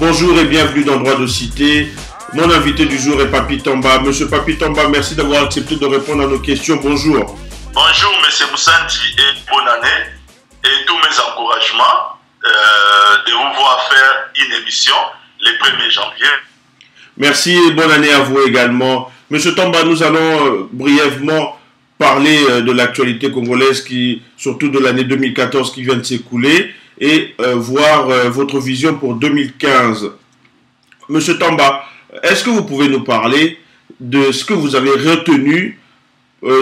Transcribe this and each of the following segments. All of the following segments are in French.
Bonjour et bienvenue dans Droit de Cité. Mon invité du jour est Papi Tamba. Monsieur Papi Tamba, merci d'avoir accepté de répondre à nos questions. Bonjour. Bonjour, Monsieur Moussanti, et bonne année. Et tous mes encouragements de vous voir faire une émission le 1er janvier. Merci et bonne année à vous également. Monsieur Tamba, nous allons brièvement parler de l'actualité congolaise, surtout de l'année 2014 qui vient de s'écouler, et voir votre vision pour 2015. Monsieur Tamba, est-ce que vous pouvez nous parler de ce que vous avez retenu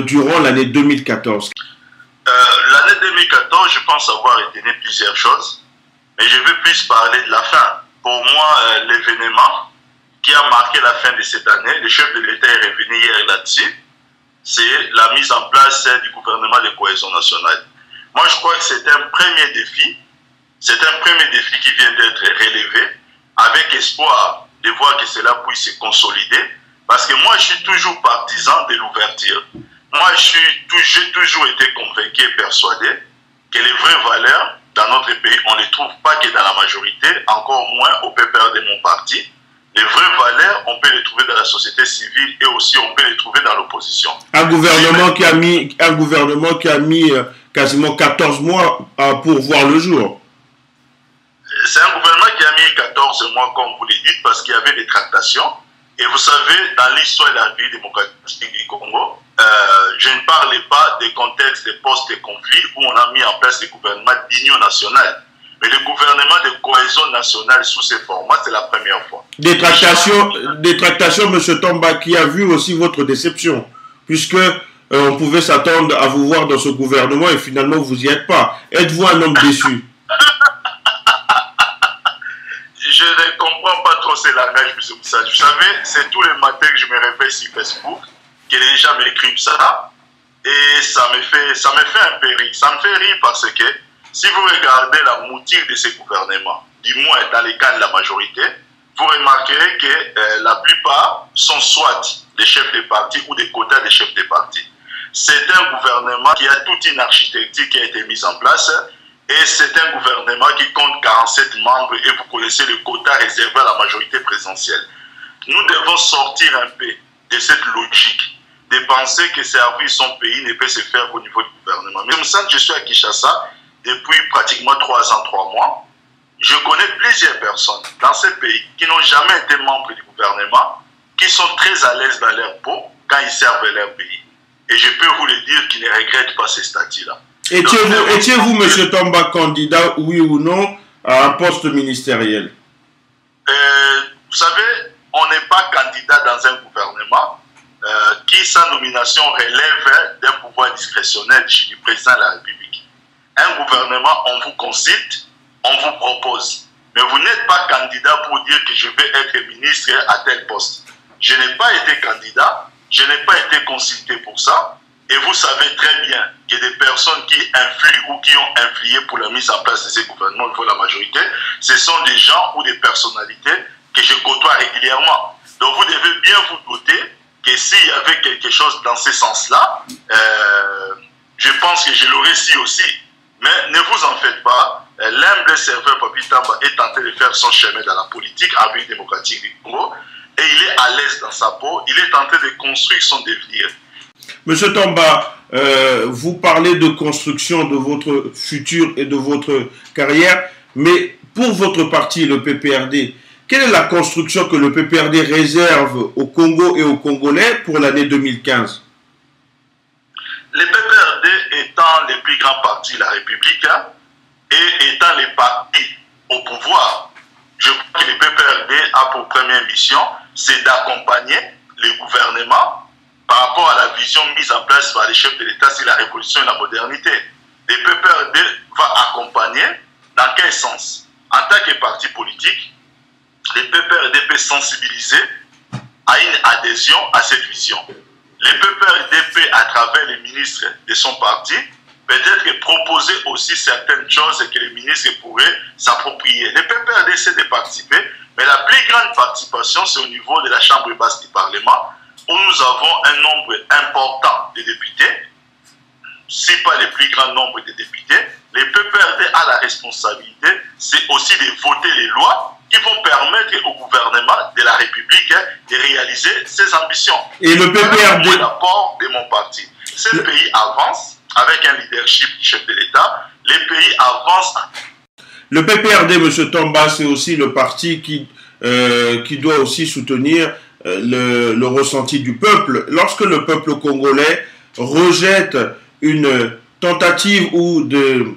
durant l'année 2014? L'année 2014, je pense avoir retenu plusieurs choses, mais je veux plus parler de la fin. Pour moi, l'événement qui a marqué la fin de cette année, le chef de l'État est revenu hier là-dessus, c'est la mise en place du gouvernement de cohésion nationale. Moi, je crois que c'est un premier défi. C'est un premier défi qui vient d'être relevé avec espoir de voir que cela puisse se consolider. Parce que moi, je suis toujours partisan de l'ouverture. Moi, j'ai toujours été convaincu et persuadé que les vraies valeurs dans notre pays, on ne les trouve pas que dans la majorité, encore moins au PPR de mon parti. Les vraies valeurs, on peut les trouver dans la société civile et aussi on peut les trouver dans l'opposition. Un gouvernement qui a mis quasiment 14 mois pour voir le jour. C'est un gouvernement qui a mis 14 mois, comme vous le dites, parce qu'il y avait des tractations. Et vous savez, dans l'histoire de la République démocratique du Congo, je ne parlais pas des contextes de post-conflit où on a mis en place le gouvernement d'union nationale. Mais le gouvernement de cohésion nationale sous ces formats, c'est la première fois. Des tractations, M. Tamba, qui a vu aussi votre déception, puisque on pouvait s'attendre à vous voir dans ce gouvernement et finalement vous n'y êtes pas. Êtes-vous un homme déçu? Je ne comprends pas trop ces langages, M. Moussa. Vous savez, c'est tous les matins que je me réveille sur Facebook, que les gens m'écrivent ça, et ça me fait un peu rire. Ça me fait rire parce que si vous regardez la mouture de ces gouvernements, du moins dans les cas de la majorité, vous remarquerez que la plupart sont soit des chefs de parti ou des quotas des chefs de parti. C'est un gouvernement qui a toute une architecture qui a été mise en place et c'est un gouvernement qui compte 47 membres et vous connaissez le quota réservé à la majorité présidentielle. Nous devons sortir un peu de cette logique de penser que servir son pays ne peut se faire au niveau du gouvernement. Mais je suis à Kinshasa depuis pratiquement 3 ans, 3 mois. Je connais plusieurs personnes dans ce pays qui n'ont jamais été membres du gouvernement, qui sont très à l'aise dans leur peau quand ils servent leur pays. Et je peux vous le dire qu'ils ne regrettent pas ces statuts-là. Étiez-vous, M. Tamba, candidat, oui ou non, à un poste ministériel? Vous savez, on n'est pas candidat dans un gouvernement qui, sans nomination, relève d'un pouvoir discrétionnel du président de la République. Un gouvernement, on vous consulte, on vous propose. Mais vous n'êtes pas candidat pour dire que je vais être ministre à tel poste. Je n'ai pas été candidat, je n'ai pas été consulté pour ça. Et vous savez très bien que des personnes qui influent ou qui ont influé pour la mise en place de ces gouvernements au niveau de la majorité, ce sont des gens ou des personnalités que je côtoie régulièrement. Donc vous devez bien vous douter que s'il y avait quelque chose dans ce sens-là, je pense que je l'aurais su aussi. Mais ne vous en faites pas, l'humble serveur Papi Tamba est tenté de faire son chemin dans la politique en République démocratique du Congo et il est à l'aise dans sa peau, il est tenté de construire son devenir. Monsieur Tamba, vous parlez de construction de votre futur et de votre carrière, mais pour votre parti, le PPRD, quelle est la construction que le PPRD réserve au Congo et aux Congolais pour l'année 2015? Le PPRD étant les plus grands partis de la République et étant les partis au pouvoir, je crois que le PPRD a pour première mission, c'est d'accompagner les gouvernements par rapport à la vision mise en place par les chefs de l'État sur la révolution et la modernité. Le PPRD va accompagner dans quel sens? En tant que parti politique, le PPRD peut sensibiliser à une adhésion à cette vision. Le PPRD peut, à travers les ministres de son parti, peut-être proposer aussi certaines choses que les ministres pourraient s'approprier. Le PPRD essaie de participer, mais la plus grande participation, c'est au niveau de la Chambre basse du Parlement, où nous avons un nombre important de députés, si pas le plus grand nombre de députés. Le PPRD a la responsabilité, c'est aussi de voter les lois qui vont permettre au gouvernement de la République de réaliser ses ambitions. Et le PPRD... l'apport de mon parti. Ce pays avance avec un leadership du chef de l'État. Les pays avancent. Le PPRD, M. Tomba, c'est aussi le parti qui doit aussi soutenir le ressenti du peuple. Lorsque le peuple congolais rejette une tentative ou de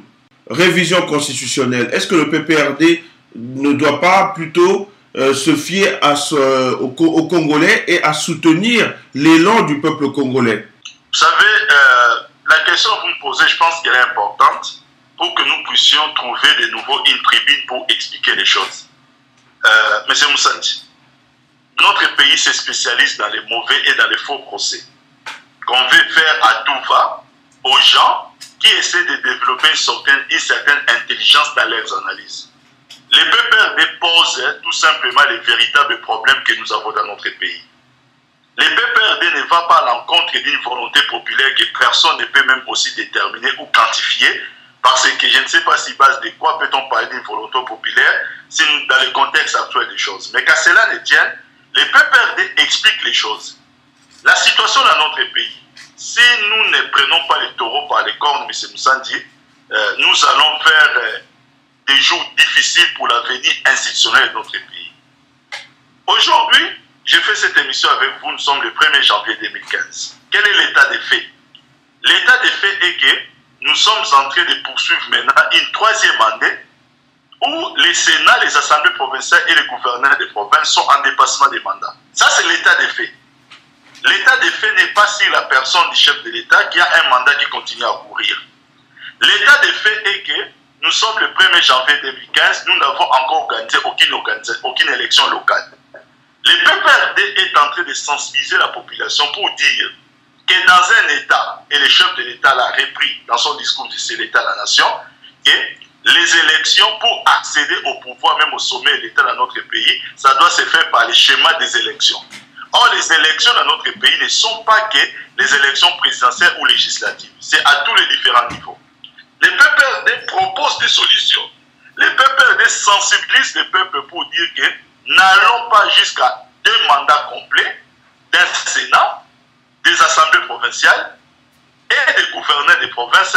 révision constitutionnelle, est-ce que le PPRD ne doit pas plutôt se fier aux Congolais et à soutenir l'élan du peuple congolais? Vous savez, la question que vous me posez, je pense qu'elle est importante pour que nous puissions trouver de nouveau une tribune pour expliquer les choses. Monsieur Moussandi, notre pays se spécialise dans les mauvais et dans les faux procès qu'on veut faire à tout va aux gens qui essaient de développer une certaine intelligence dans leurs analyses. Les PPRD posent tout simplement les véritables problèmes que nous avons dans notre pays. Les PPRD ne vont pas à l'encontre d'une volonté populaire que personne ne peut même aussi déterminer ou quantifier, parce que je ne sais pas si base de quoi peut-on parler d'une volonté populaire si nous, dans le contexte actuel des choses. Mais qu'à cela ne tienne, les PPRD expliquent les choses. La situation dans notre pays, si nous ne prenons pas les taureaux par les cornes, M. Moussandi, nous allons faire des jours difficiles pour l'avenir institutionnel de notre pays. Aujourd'hui, j'ai fait cette émission avec vous, nous sommes le 1er janvier 2015. Quel est l'état des faits? L'état des faits est que nous sommes en train de poursuivre maintenant une troisième année où les Sénats, les assemblées provinciales et les gouverneurs des provinces sont en dépassement des mandats. Ça, c'est l'état des faits. L'état des faits n'est pas sur la personne du chef de l'État qui a un mandat qui continue à courir. L'état des faits est que nous sommes le 1er janvier 2015, nous n'avons encore organisé aucune élection locale. Le PPRD est en train de sensibiliser la population pour dire que dans un État, et le chef de l'État l'a repris dans son discours de c'est l'État, la nation, et les élections pour accéder au pouvoir, même au sommet de l'État dans notre pays, ça doit se faire par les schémas des élections. Or, les élections dans notre pays ne sont pas que les élections présidentielles ou législatives. C'est à tous les différents niveaux. Les PPRD proposent des solutions. Les PPRD sensibilisent le peuple pour dire que n'allons pas jusqu'à 2 mandats complets d'un Sénat, des assemblées provinciales et des gouverneurs des provinces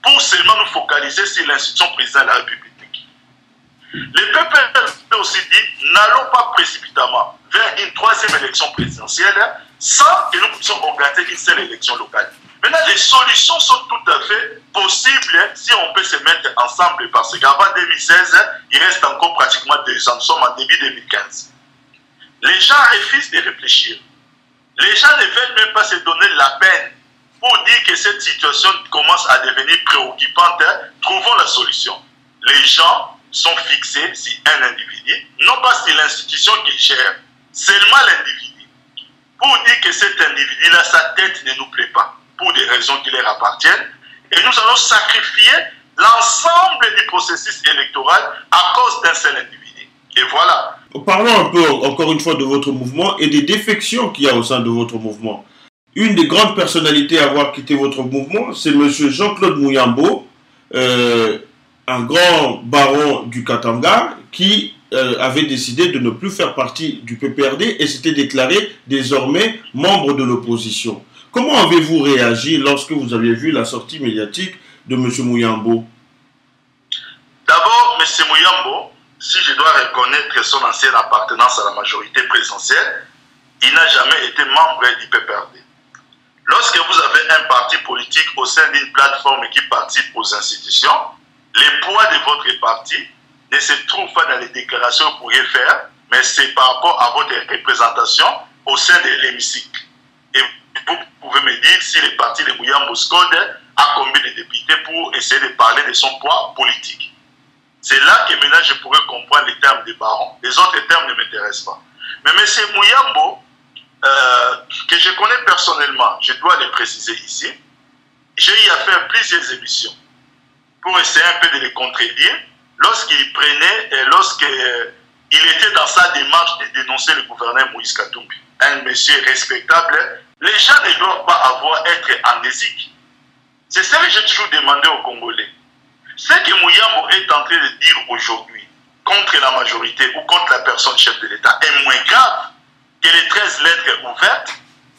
pour seulement nous focaliser sur l'institution présidente de la République. Les PPRD aussi dit n'allons pas précipitamment vers une 3e élection présidentielle sans que nous puissions organiser une seule élection locale. Maintenant, les solutions sont tout à fait possibles si on peut se mettre ensemble parce qu'avant 2016, il reste encore pratiquement 2 ans. Nous sommes en début 2015. Les gens refusent de réfléchir. Les gens ne veulent même pas se donner la peine pour dire que cette situation commence à devenir préoccupante. Trouvons la solution. Les gens sont fixés sur un individu, non pas sur l'institution qu'il gère, seulement l'individu. Pour dire que cet individu-là, sa tête ne nous plaît pas, pour des raisons qui leur appartiennent, et nous allons sacrifier l'ensemble du processus électoral à cause d'un seul individu. Et voilà. Parlons un peu, encore une fois, de votre mouvement et des défections qu'il y a au sein de votre mouvement. Une des grandes personnalités à avoir quitté votre mouvement, c'est M. Jean-Claude Mouyambo, un grand baron du Katanga, qui avait décidé de ne plus faire partie du PPRD et s'était déclaré désormais membre de l'opposition. Comment avez-vous réagi lorsque vous avez vu la sortie médiatique de M. Mouyambo? D'abord, M. Mouyambo, si je dois reconnaître son ancienne appartenance à la majorité présidentielle, il n'a jamais été membre du PPRD. Lorsque vous avez un parti politique au sein d'une plateforme qui participe aux institutions, le poids de votre parti ne se trouve pas dans les déclarations que vous pourriez faire, mais c'est par rapport à votre représentation au sein de l'hémicycle. Et vous pouvez me dire si le parti de Mouyambo Scode a combien de députés pour essayer de parler de son poids politique. C'est là que maintenant je pourrais comprendre les termes des barons. Les autres termes ne m'intéressent pas. Mais M. Mouyambo, que je connais personnellement, je dois le préciser ici, j'ai eu à faire plusieurs émissions pour essayer un peu de les contredire lorsqu'il prenait et lorsqu'il était dans sa démarche de dénoncer le gouverneur Moïse Katumbi. Un monsieur respectable. Les gens ne doivent pas être amnésiques. C'est ça que j'ai toujours demandé aux Congolais. Ce que Mouyambo est en train de dire aujourd'hui, contre la majorité ou contre la personne chef de l'État est moins grave que les 13 lettres ouvertes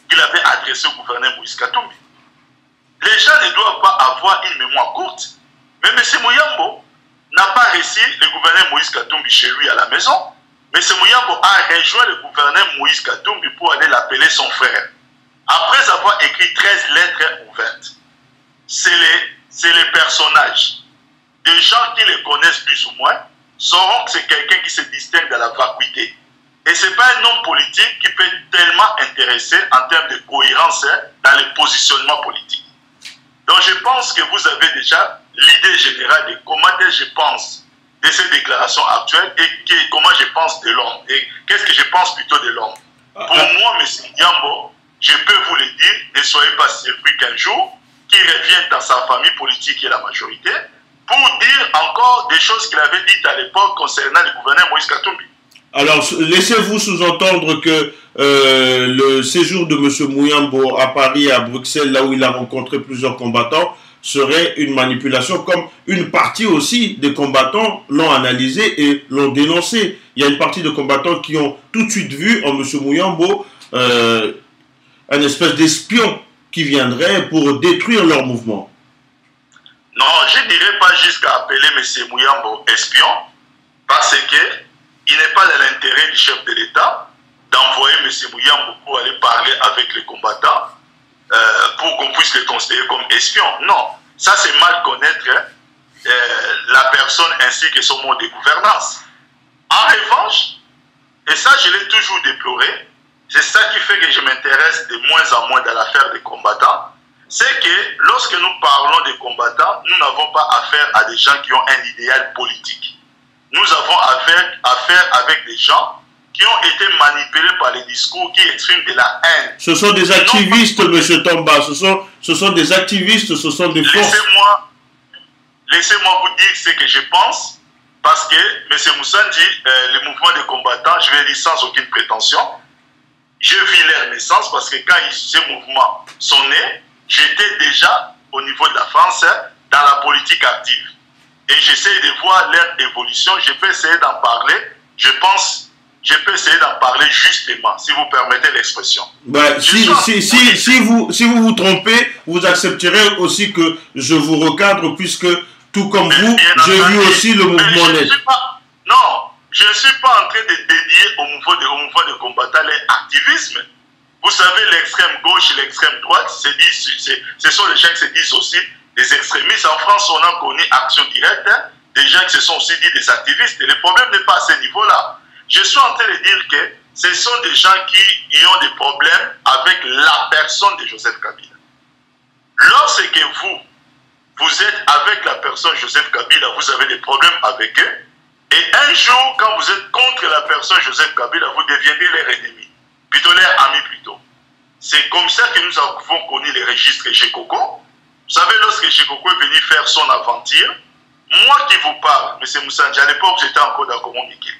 qu'il avait adressées au gouverneur Moïse Katumbi. Les gens ne doivent pas avoir une mémoire courte. Mais M. Mouyambo n'a pas reçu le gouverneur Moïse Katumbi chez lui à la maison. M. Mouyambo a rejoint le gouverneur Moïse Katumbi pour aller l'appeler son frère. Après avoir écrit 13 lettres ouvertes, c'est les personnages. Des gens qui le connaissent plus ou moins sauront que c'est quelqu'un qui se distingue de la vacuité. Et ce n'est pas un homme politique qui peut tellement intéresser en termes de cohérence dans les positionnements politiques. Donc je pense que vous avez déjà l'idée générale de comment je pense de ces déclarations actuelles et comment je pense de l'homme. Et qu'est-ce que je pense plutôt de l'homme. Pour moi, M. Yambo, je peux vous le dire, ne soyez pas surpris qu'un jour, qu'il revienne dans sa famille politique et la majorité, pour dire encore des choses qu'il avait dites à l'époque concernant le gouverneur Moïse Katumbi. Alors, laissez-vous sous-entendre que le séjour de M. Mouyambo à Paris et à Bruxelles, là où il a rencontré plusieurs combattants, serait une manipulation, comme une partie aussi des combattants l'ont analysé et l'ont dénoncé. Il y a une partie de combattants qui ont tout de suite vu en M. Mouyambo un espèce d'espion qui viendrait pour détruire leur mouvement. Non, je ne dirais pas jusqu'à appeler M. Mouyambo espion, parce qu'il n'est pas dans l'intérêt du chef de l'État d'envoyer M. Mouyambo pour aller parler avec les combattants pour qu'on puisse les considérer comme espions. Non, ça c'est mal connaître la personne ainsi que son mode de gouvernance. En revanche, et ça je l'ai toujours déploré, c'est ça qui fait que je m'intéresse de moins en moins dans l'affaire des combattants, c'est que lorsque nous parlons des combattants, nous n'avons pas affaire à des gens qui ont un idéal politique. Nous avons affaire avec des gens qui ont été manipulés par les discours qui expriment de la haine. Ce sont des activistes, M. Tomba, ce sont des activistes, ce sont des forces. Laissez-moi vous dire ce que je pense, parce que M. Moussandi, le mouvement des combattants, je vais dire sans aucune prétention, je vis leur naissance parce que quand ces mouvements sont nés, j'étais déjà au niveau de la France dans la politique active. Et j'essaie de voir leur évolution. Je peux essayer d'en parler. Je pense, je peux essayer d'en parler justement, si vous permettez l'expression. Ben, si vous vous trompez, vous accepterez aussi que je vous recadre, puisque tout comme vous, j'ai vu aussi le mouvement naître. Non, je ne suis pas en train de dédier au mouvement de combattants l'activisme. Vous savez, l'extrême gauche et l'extrême droite, ce sont les gens qui se disent aussi des extrémistes. En France, on a connu Action Directe, des gens qui se sont aussi dit des activistes. Et le problème n'est pas à ce niveau-là. Je suis en train de dire que ce sont des gens qui ont des problèmes avec la personne de Joseph Kabila. Lorsque vous êtes avec la personne Joseph Kabila, vous avez des problèmes avec eux. Et un jour, quand vous êtes contre la personne Joseph Kabila, vous deviendrez leur ennemi. Plutôt leur ami plutôt. C'est comme ça que nous avons connu les registres Gécoco. Vous savez, lorsque Gécoco est venu faire son aventure, moi qui vous parle, M. Moussandji, à l'époque j'étais encore d'accord avec Mikel,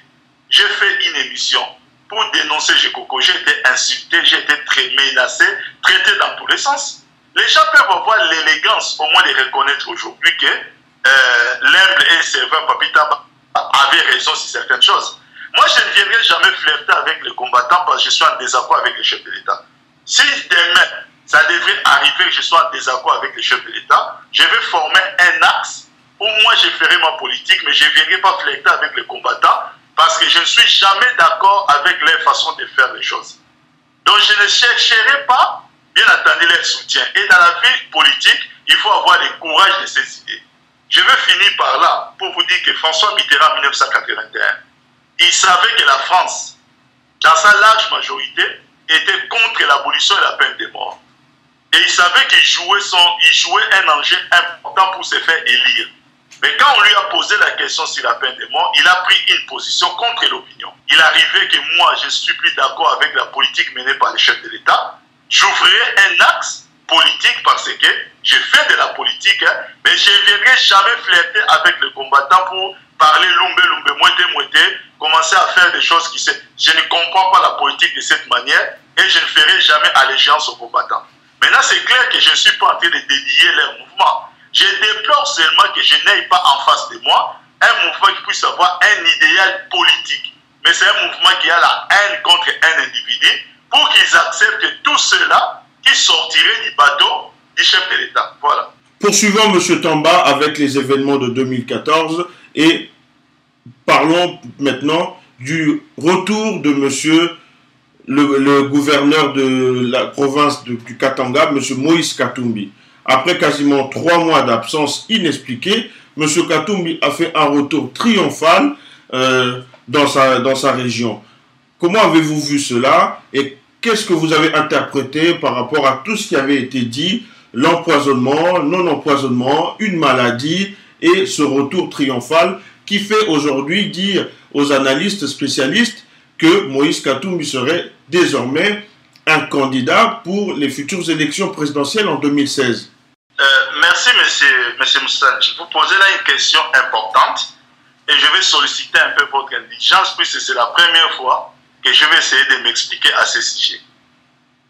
j'ai fait une émission pour dénoncer Gécoco. J'ai été insulté, j'ai été très menacé, traité dans tous les sens. Les gens peuvent avoir l'élégance au moins de reconnaître aujourd'hui que l'humble et serveur Papita avait raison sur certaines choses. Moi, je ne viendrai jamais flirter avec les combattants parce que je suis en désaccord avec le chef de l'État. Si demain, ça devrait arriver que je sois en désaccord avec le chef de l'État, je vais former un axe où moi je ferai ma politique, mais je ne viendrai pas flirter avec les combattants parce que je ne suis jamais d'accord avec leur façon de faire les choses. Donc, je ne chercherai pas, bien entendu, leur soutien. Et dans la vie politique, il faut avoir le courage de ces idées. Je vais finir par là pour vous dire que François Mitterrand en 1981, il savait que la France, dans sa large majorité, était contre l'abolition de la peine de mort. Et il savait qu'il jouait un enjeu important pour se faire élire. Mais quand on lui a posé la question sur la peine de mort, il a pris une position contre l'opinion. Il arrivait que moi, je ne suis plus d'accord avec la politique menée par les chefs de l'État. J'ouvrirai un axe politique parce que je fais de la politique, mais je ne viendrai jamais flirter avec les combattants pour parler lumbe, mouette, commencer à faire des choses qui... Je ne comprends pas la politique de cette manière et je ne ferai jamais allégeance aux combattants. Maintenant, c'est clair que je ne suis pas en train de dédier leur mouvement. Je déplore seulement que je n'aie pas en face de moi un mouvement qui puisse avoir un idéal politique. Mais c'est un mouvement qui a la haine contre un individu pour qu'ils acceptent tout cela qui sortirait du bateau du chef de l'État. Voilà. Poursuivons M. Tamba avec les événements de 2014 et parlons maintenant du retour de M. le gouverneur de la province du Katanga, M. Moïse Katumbi. Après quasiment 3 mois d'absence inexpliquée, M. Katumbi a fait un retour triomphal dans sa région. Comment avez-vous vu cela et qu'est-ce que vous avez interprété par rapport à tout ce qui avait été dit, l'empoisonnement, non-empoisonnement, une maladie et ce retour triomphal qui fait aujourd'hui dire aux analystes spécialistes que Moïse Katumbi serait désormais un candidat pour les futures élections présidentielles en 2016? Merci, monsieur Moussa. Je vous posais là une question importante et je vais solliciter un peu votre intelligence puisque c'est la première fois que je vais essayer de m'expliquer à ce sujet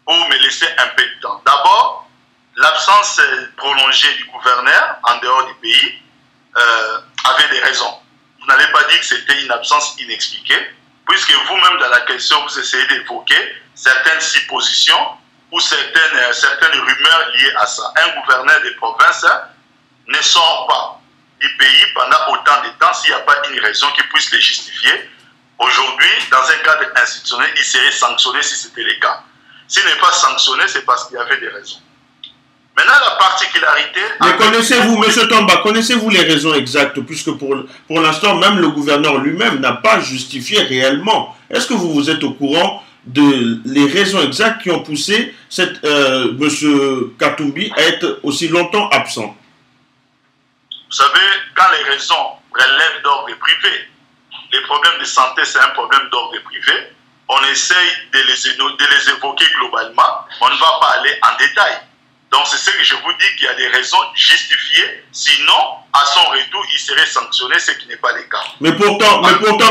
pour me laisser un peu de temps. D'abord, l'absence prolongée du gouverneur en dehors du pays avait des raisons. Vous n'allez pas dire que c'était une absence inexpliquée, puisque vous-même dans la question, vous essayez d'évoquer certaines suppositions ou certaines rumeurs liées à ça. Un gouverneur de province ne sort pas du pays pendant autant de temps s'il n'y a pas une raison qui puisse le justifier. Aujourd'hui, dans un cadre institutionnel, il serait sanctionné si c'était le cas. S'il n'est pas sanctionné, c'est parce qu'il y avait des raisons. Maintenant, la particularité... Mais connaissez-vous, M. Tamba, connaissez-vous les raisons exactes? Puisque pour l'instant, même le gouverneur lui-même n'a pas justifié réellement. Est-ce que vous êtes au courant les raisons exactes qui ont poussé M. Katumbi à être aussi longtemps absent? Vous savez, quand les raisons relèvent d'ordre privé, les problèmes de santé, c'est un problème d'ordre privé, on essaye de les évoquer globalement, on ne va pas aller en détail. Donc c'est ce que je vous dis qu'il y a des raisons justifiées, sinon à son retour il serait sanctionné, ce qui n'est pas le cas. Mais pourtant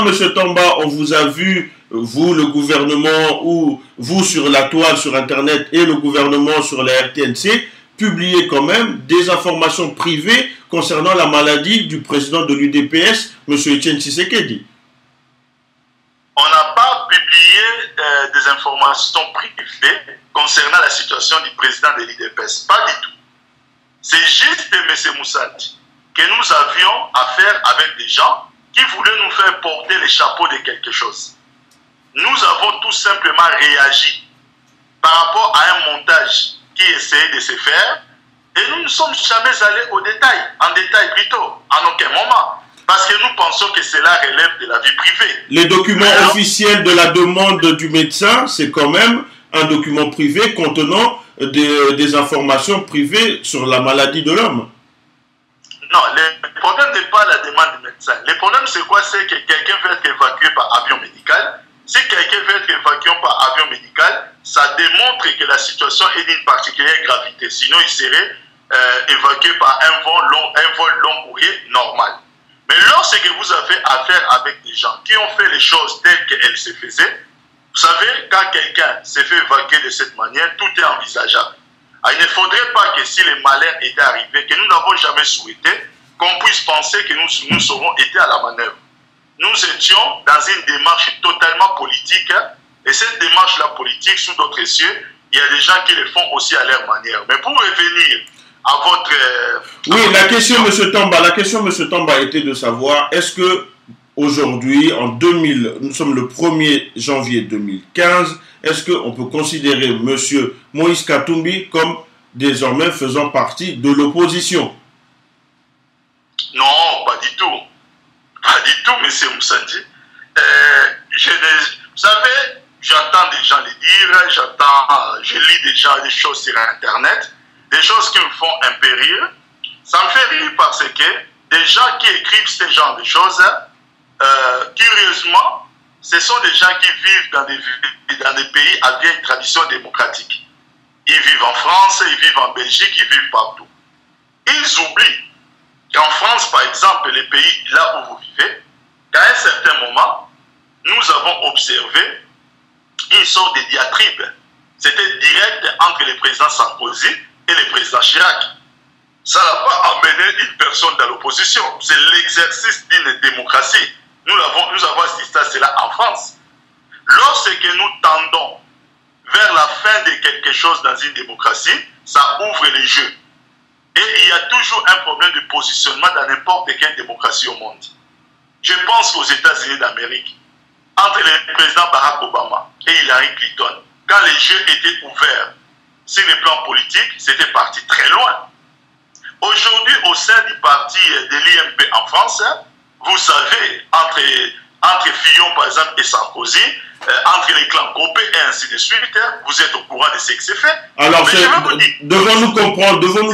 M. Tamba, on vous a vu, vous le gouvernement, ou vous sur la toile, sur internet, et le gouvernement sur la RTNC, publier quand même des informations privées concernant la maladie du président de l'UDPS, M. Etienne Tshisekedi. On n'a pas publié des informations privées concernant la situation du président de l'UDPS. Pas du tout. C'est juste, M. Moussati, que nous avions affaire avec des gens qui voulaient nous faire porter les chapeaux de quelque chose. Nous avons tout simplement réagi par rapport à un montage qui essayait de se faire et nous ne sommes jamais allés en détail plutôt, en aucun moment. Parce que nous pensons que cela relève de la vie privée. Les documents officiels de la demande du médecin, c'est quand même un document privé contenant des informations privées sur la maladie de l'homme. Non, le problème n'est pas la demande du médecin. Le problème, c'est quoi? C'est que quelqu'un veut être évacué par avion médical. Si quelqu'un veut être évacué par avion médical, ça démontre que la situation est d'une particulière gravité. Sinon, il serait évacué par un vol long courrier normal. Mais lorsque vous avez affaire avec des gens qui ont fait les choses telles qu'elles se faisaient, vous savez, quand quelqu'un s'est fait évacuer de cette manière, tout est envisageable. Il ne faudrait pas que si le malheur était arrivé, que nous n'avons jamais souhaité, qu'on puisse penser que nous aurons été à la manœuvre. Nous étions dans une démarche totalement politique, et cette démarche-là politique, sous d'autres cieux, il y a des gens qui le font aussi à leur manière. Mais pour revenir à votre... Oui, la question, M. Tamba, était de savoir, est-ce que aujourd'hui, nous sommes le 1er janvier 2015, est-ce qu'on peut considérer M. Moïse Katumbi comme désormais faisant partie de l'opposition? Non, pas du tout. Pas du tout, M. Moussadi. Vous savez, j'entends des gens le dire, je lis déjà des choses sur Internet, des choses qui me font un peu rire. Ça me fait rire parce que des gens qui écrivent ce genre de choses, curieusement, ce sont des gens qui vivent dans des pays à vieille tradition démocratique. Ils vivent en France, ils vivent en Belgique, ils vivent partout. Ils oublient qu'en France, par exemple, les pays là où vous vivez, qu'à un certain moment, nous avons observé une sorte de diatribe. C'était direct entre le président Sarkozy et le président Chirac. Ça n'a pas amené une personne dans l'opposition. C'est l'exercice d'une démocratie. Nous avons assisté à cela en France. Lorsque nous tendons vers la fin de quelque chose dans une démocratie, ça ouvre les jeux. Et il y a toujours un problème de positionnement dans n'importe quelle démocratie au monde. Je pense aux États-Unis d'Amérique, entre le président Barack Obama et Hillary Clinton, quand les jeux étaient ouverts sur le plan politique, c'était parti très loin. Aujourd'hui, au sein du parti de l'IMP en France, vous savez, entre Fillon par exemple et Sarkozy, entre les clans groupés et ainsi de suite, vous êtes au courant de ce qui s'est fait. Alors, devons-nous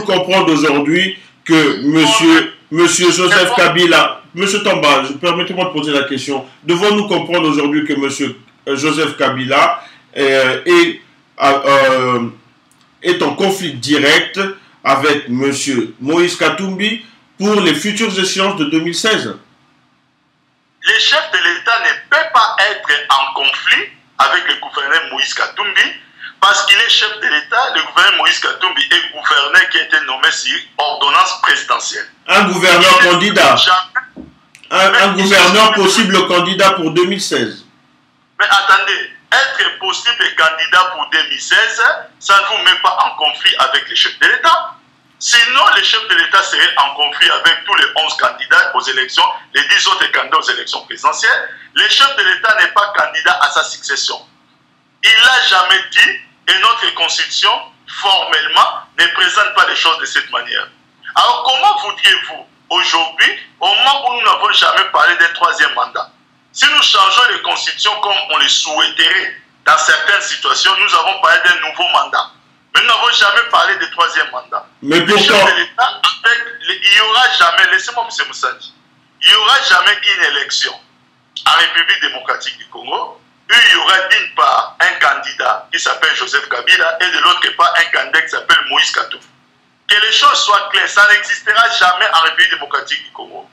comprendre aujourd'hui que monsieur Joseph Kabila, monsieur Tamba, permettez-moi de poser la question, devons-nous comprendre aujourd'hui que monsieur Joseph Kabila est en conflit direct avec monsieur Moïse Katumbi pour les futures échéances de 2016? Les chefs de l'État ne peuvent pas être en conflit avec le gouverneur Moïse Katumbi parce qu'il est chef de l'État. Le gouverneur Moïse Katumbi est gouverneur qui a été nommé sur ordonnance présidentielle. Un gouverneur candidat. Un gouverneur possible candidat pour 2016. Mais attendez, être possible candidat pour 2016, ça ne vous met pas en conflit avec les chefs de l'État. Sinon, les chefs de l'État seraient en conflit avec tous les 11 candidats aux élections, les 10 autres candidats aux élections présidentielles. Le chef de l'État n'est pas candidat à sa succession. Il n'a jamais dit, et notre constitution, formellement, ne présente pas les choses de cette manière. Alors, comment voudriez-vous, aujourd'hui, au moment où nous n'avons jamais parlé d'un troisième mandat, si nous changeons les constitutions comme on le souhaiterait dans certaines situations, nous avons parlé d'un nouveau mandat. Mais nous n'avons jamais parlé de troisième mandat. Mais pourquoi? Il n'y aura jamais, laissez-moi M. Moussadi, il n'y aura jamais une élection en République démocratique du Congo où il y aura d'une part un candidat qui s'appelle Joseph Kabila et de l'autre part un candidat qui s'appelle Moïse Katumbi. Que les choses soient claires, ça n'existera jamais en République démocratique du Congo.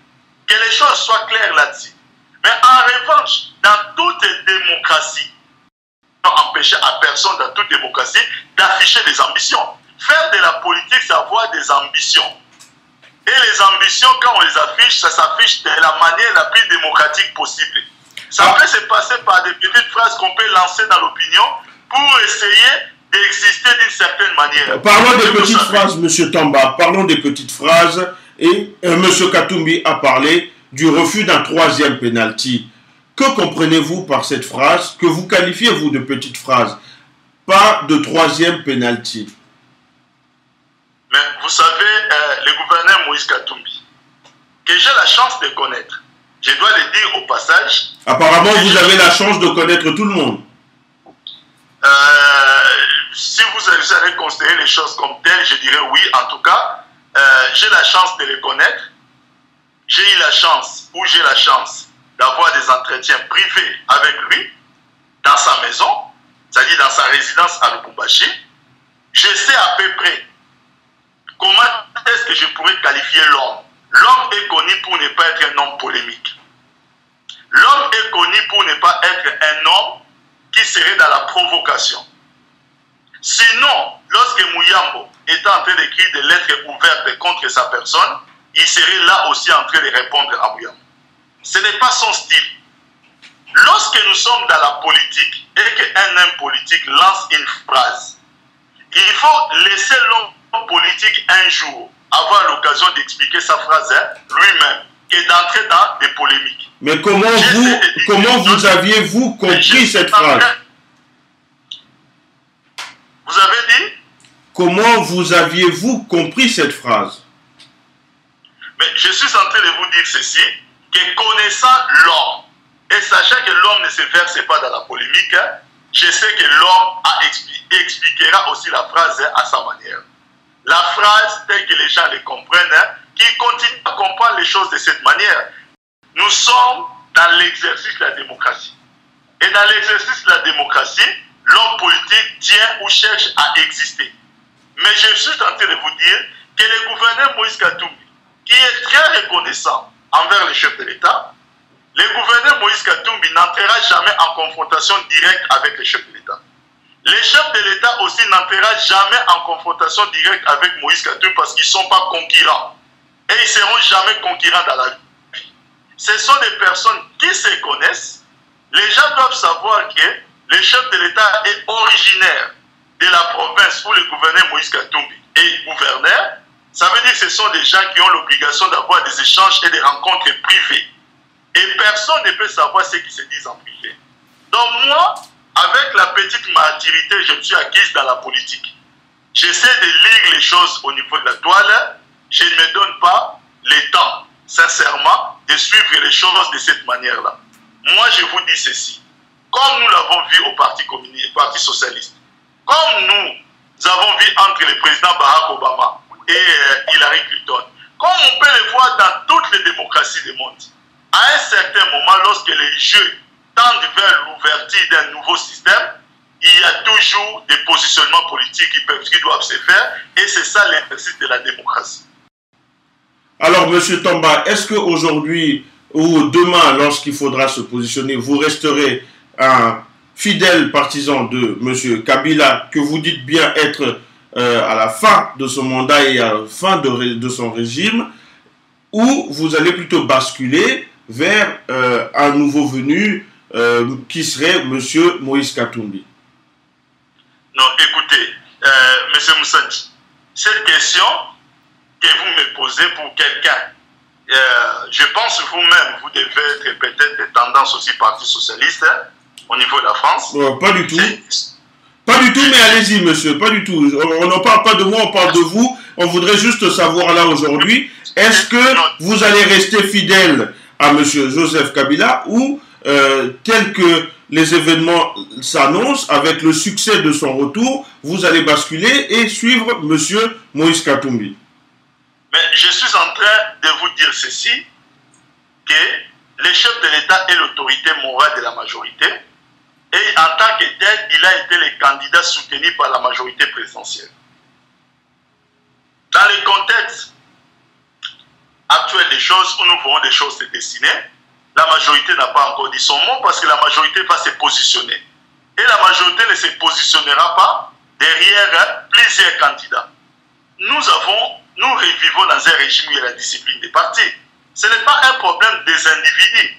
Que les choses soient claires là-dessus. Mais en revanche, dans toute démocratie, empêcher à personne dans toute démocratie d'afficher des ambitions. Faire de la politique, c'est avoir des ambitions. Et les ambitions, quand on les affiche, ça s'affiche de la manière la plus démocratique possible. Ça peut se passer par des petites phrases qu'on peut lancer dans l'opinion pour essayer d'exister d'une certaine manière. Parlons des petites phrases, M. Tamba. Parlons des petites phrases. Et M. Katumbi a parlé du refus d'un troisième penalty. Que comprenez-vous par cette phrase? Que vous qualifiez-vous de petite phrase? Pas de troisième penalty. Mais vous savez, le gouverneur Moïse Katumbi, que j'ai la chance de connaître, je dois le dire au passage. Apparemment, vous avez la chance de connaître tout le monde. Si vous allez considérer les choses comme telles, je dirais oui. En tout cas, j'ai la chance de les connaître. J'ai eu la chance, ou j'ai la chance, d'avoir des entretiens privés avec lui, dans sa maison, c'est-à-dire dans sa résidence à Lubumbashi. Je sais à peu près comment est-ce que je pourrais qualifier l'homme. L'homme est connu pour ne pas être un homme polémique. L'homme est connu pour ne pas être un homme qui serait dans la provocation. Sinon, lorsque Mouyambo était en train d'écrire des lettres ouvertes contre sa personne, il serait là aussi en train de répondre à Mouyambo. Ce n'est pas son style. Lorsque nous sommes dans la politique et qu'un homme politique lance une phrase, il faut laisser l'homme politique un jour avoir l'occasion d'expliquer sa phrase lui-même et d'entrer dans des polémiques. Mais comment vous aviez-vous compris cette phrase? Vous avez dit? Comment vous aviez-vous compris cette phrase? Mais je suis en train de vous dire ceci, que connaissant l'homme, et sachant que l'homme ne se verse pas dans la polémique, je sais que l'homme expliquera aussi la phrase à sa manière. La phrase telle que les gens les comprennent, qui continuent à comprendre les choses de cette manière. Nous sommes dans l'exercice de la démocratie. Et dans l'exercice de la démocratie, l'homme politique tient ou cherche à exister. Mais je suis en train de vous dire que le gouverneur Moïse Katumbi, qui est très reconnaissant envers les chefs de l'État, le gouverneur Moïse Katumbi n'entrera jamais en confrontation directe avec les chefs de l'État. Les chefs de l'État aussi n'entreront jamais en confrontation directe avec Moïse Katumbi parce qu'ils ne sont pas concurrents. Et ils ne seront jamais concurrents dans la vie. Ce sont des personnes qui se connaissent. Les gens doivent savoir que le chef de l'État est originaire de la province où le gouverneur Moïse Katumbi est gouverneur. Ça veut dire que ce sont des gens qui ont l'obligation d'avoir des échanges et des rencontres privées. Et personne ne peut savoir ce qui se dit en privé. Donc moi, avec la petite maturité que je me suis acquise dans la politique, j'essaie de lire les choses au niveau de la toile. Je ne me donne pas le temps, sincèrement, de suivre les choses de cette manière-là. Moi, je vous dis ceci. Comme nous l'avons vu au Parti communiste, au Parti socialiste, comme nous avons vu entre le président Barack Obama et Hillary Clinton, comme on peut le voir dans toutes les démocraties du monde, à un certain moment, lorsque les jeux tendent vers l'ouverture d'un nouveau système, il y a toujours des positionnements politiques qui doivent se faire, et c'est ça l'exercice de la démocratie. Alors, M. Tomba, est-ce qu'aujourd'hui ou demain, lorsqu'il faudra se positionner, vous resterez un fidèle partisan de M. Kabila, que vous dites bien être à la fin de son mandat et à la fin de son régime, ou vous allez plutôt basculer vers un nouveau venu qui serait M. Moïse Katumbi? Non, écoutez, M. Moussanji, cette question que vous me posez pour quelqu'un, je pense vous-même, vous devez être peut-être de tendance aussi Parti socialiste au niveau de la France. Pas du tout. Pas du tout, mais allez-y, monsieur, pas du tout. On n'en parle pas de moi, on parle de vous. On voudrait juste savoir là aujourd'hui, est-ce que vous allez rester fidèle à M. Joseph Kabila ou tel que les événements s'annoncent, avec le succès de son retour, vous allez basculer et suivre M. Moïse Katumbi? Mais je suis en train de vous dire ceci, que le chef de l'État est l'autorité morale de la majorité, et en tant que tel, il a été le candidat soutenu par la majorité présidentielle. Dans le contexte actuel des choses, où nous voyons des choses se dessiner, la majorité n'a pas encore dit son mot parce que la majorité va se positionner. Et la majorité ne se positionnera pas derrière plusieurs candidats. Nous revivons dans un régime où il y a la discipline des partis. Ce n'est pas un problème des individus.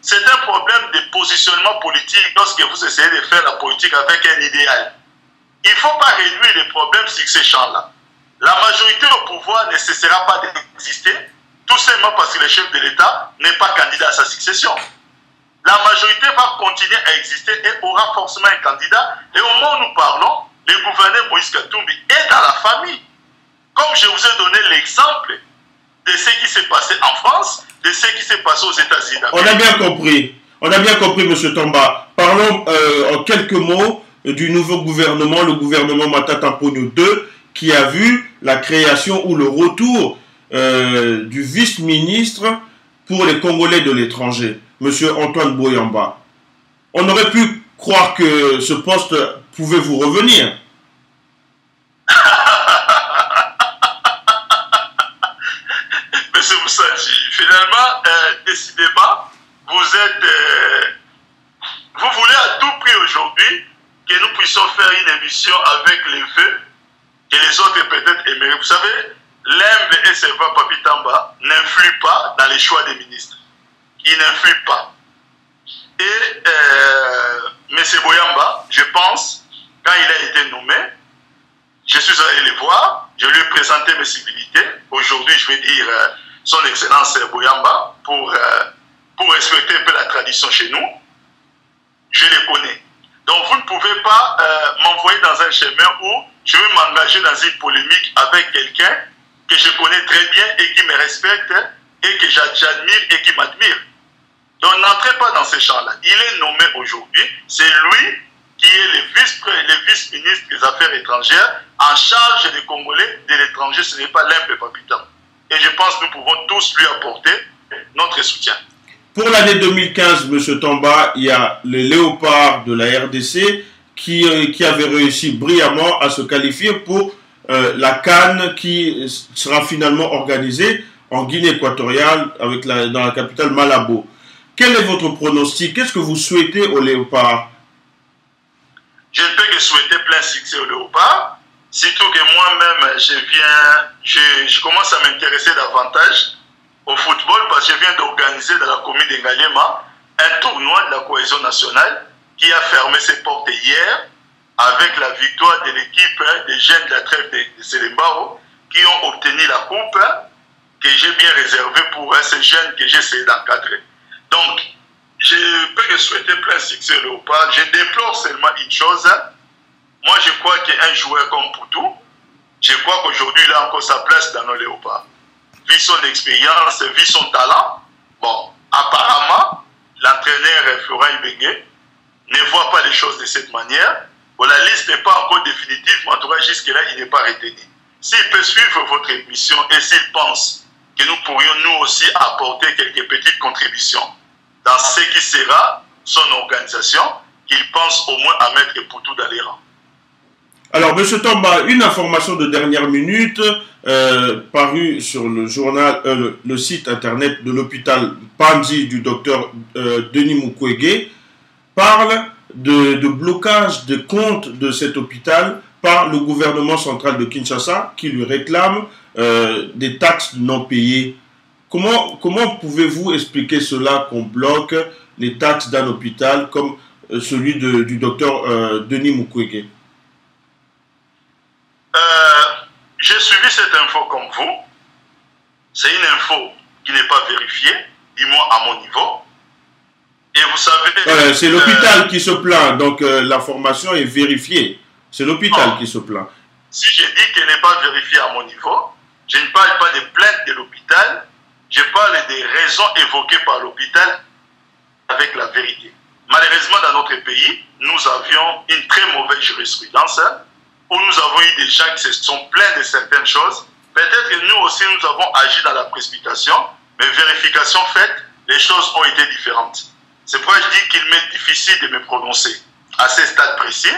C'est un problème de positionnement politique lorsque vous essayez de faire la politique avec un idéal. Il ne faut pas réduire les problèmes sur ces champs-là. La majorité au pouvoir ne cessera pas d'exister, tout simplement parce que le chef de l'État n'est pas candidat à sa succession. La majorité va continuer à exister et aura forcément un candidat. Et au moment où nous parlons, le gouverneur Moïse Katumbi est dans la famille. Comme je vous ai donné l'exemple de ce qui s'est passé en France, de ce qui s'est passé aux États-Unis. On a bien compris. On a bien compris, M. Tomba. Parlons en quelques mots du nouveau gouvernement, le gouvernement Matata Ponyo II, qui a vu la création ou le retour du vice-ministre pour les Congolais de l'étranger, M. Antoine Boyamba. On aurait pu croire que ce poste pouvait vous revenir. Monsieur Moussanji, finalement, décidément, vous voulez à tout prix aujourd'hui que nous puissions faire une émission avec les vœux que les autres peut-être aimeraient. Vous savez, l'Embe et Seva Papitamba n'influent pas dans les choix des ministres. Ils n'influent pas. Et M. Boyamba, je pense, quand il a été nommé, je suis allé le voir, je lui ai présenté mes civilités. Aujourd'hui, je vais dire son Excellence Boyamba pour respecter un peu la tradition chez nous. Je les connais. Donc, vous ne pouvez pas m'envoyer dans un chemin où je vais m'engager dans une polémique avec quelqu'un que je connais très bien et qui me respecte et que j'admire et qui m'admire. Donc, n'entrez pas dans ces champs-là. Il est nommé aujourd'hui. C'est lui qui est le vice-ministre des Affaires étrangères en charge des Congolais de l'étranger. Ce n'est pas l'Embe Papitan. Et je pense que nous pouvons tous lui apporter notre soutien. Pour l'année 2015, M. Tomba, il y a les Léopards de la RDC qui avaient réussi brillamment à se qualifier pour la CAN qui sera finalement organisée en Guinée équatoriale dans la capitale Malabo. Quel est votre pronostic? Qu'est-ce que vous souhaitez aux Léopards? je ne peux que souhaiter plein succès au Léopard. Surtout que moi-même, je commence à m'intéresser davantage au football parce que je viens d'organiser dans la commune de Ngaliema un tournoi de la cohésion nationale qui a fermé ses portes hier avec la victoire de l'équipe des jeunes de la trêve de Selembao qui ont obtenu la coupe que j'ai bien réservée pour ces jeunes que j'essaie d'encadrer. Donc, je peux que souhaiter plein succès au Léopard. Je déplore seulement une chose. Moi, je crois qu'un joueur comme Poutou, je crois qu'aujourd'hui, il a encore sa place dans nos Léopards. Vu son expérience, vu son talent, bon, apparemment, l'entraîneur Florent Ibenge ne voit pas les choses de cette manière. Bon, la liste n'est pas encore définitive, mais en tout cas, jusque-là, il n'est pas retenu. S'il peut suivre votre émission et s'il pense que nous pourrions nous aussi apporter quelques petites contributions dans ce qui sera son organisation, qu'il pense au moins à mettre Poutou dans les rangs. Alors, M. Tomba, une information de dernière minute parue sur le journal, le site internet de l'hôpital Panzi du docteur Denis Mukwege parle de blocage de comptes de cet hôpital par le gouvernement central de Kinshasa qui lui réclame des taxes non payées. Comment pouvez-vous expliquer cela qu'on bloque les taxes d'un hôpital comme celui du docteur Denis Mukwege? J'ai suivi cette info comme vous. C'est une info qui n'est pas vérifiée, du moins à mon niveau. Et vous savez... c'est l'hôpital qui se plaint, donc l'information est vérifiée. C'est l'hôpital qui se plaint. Si je dis qu'elle n'est pas vérifiée à mon niveau, je ne parle pas des plaintes de l'hôpital, je parle des raisons évoquées par l'hôpital avec la vérité. Malheureusement, dans notre pays, nous avions une très mauvaise jurisprudence, où nous avons eu des gens qui se sont plaints de certaines choses. Peut-être que nous aussi, nous avons agi dans la précipitation, mais vérification faite, les choses ont été différentes. C'est pourquoi je dis qu'il m'est difficile de me prononcer à ce stade précis,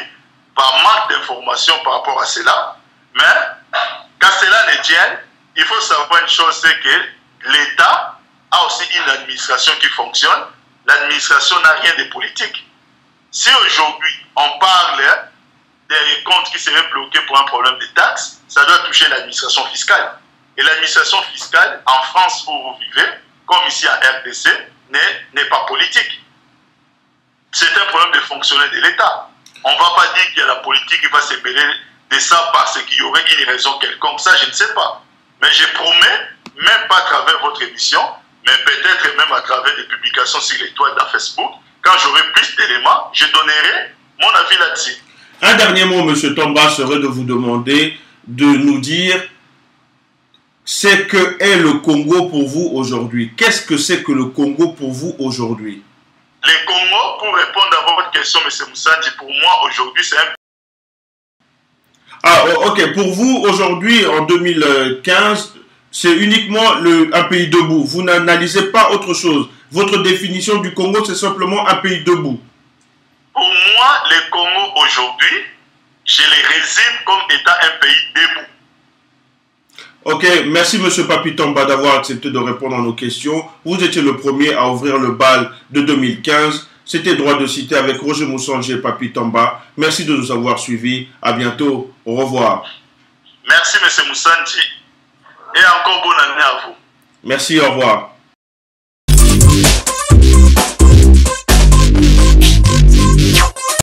par manque d'informations par rapport à cela. Mais, quand cela ne tienne, il faut savoir une chose, c'est que l'État a aussi une administration qui fonctionne. L'administration n'a rien de politique. Si aujourd'hui, on parle des comptes qui seraient bloqués pour un problème de taxes, ça doit toucher l'administration fiscale. Et l'administration fiscale, en France où vous vivez, comme ici en RDC, n'est pas politique. C'est un problème de fonctionnaire de l'État. On ne va pas dire qu'il y a la politique qui va se mêler de ça parce qu'il y aurait une raison quelconque. Ça, je ne sais pas. Mais je promets, même pas à travers votre émission, mais peut-être même à travers des publications sur l'étoile dans Facebook, quand j'aurai plus d'éléments, je donnerai mon avis là-dessus. Un dernier mot, M. Tomba, serait de vous demander de nous dire ce que est le Congo pour vous aujourd'hui. Qu'est-ce que c'est que le Congo pour vous aujourd'hui? Le Congo, pour répondre à votre question, M. Moussanji, pour moi aujourd'hui, c'est un... Ah, ok. Pour vous, aujourd'hui, en 2015, c'est uniquement un pays debout. Vous n'analysez pas autre chose. Votre définition du Congo, c'est simplement un pays debout. Pour moi, le Congo aujourd'hui, je le résume comme étant un pays debout. Ok, merci M. Papi Tomba d'avoir accepté de répondre à nos questions. Vous étiez le premier à ouvrir le bal de 2015. C'était Droit de citer avec Roger Moussanji et Papi Tomba. Merci de nous avoir suivis. À bientôt. Au revoir. Merci M. Moussanji. Et encore bonne année à vous. Merci, au revoir.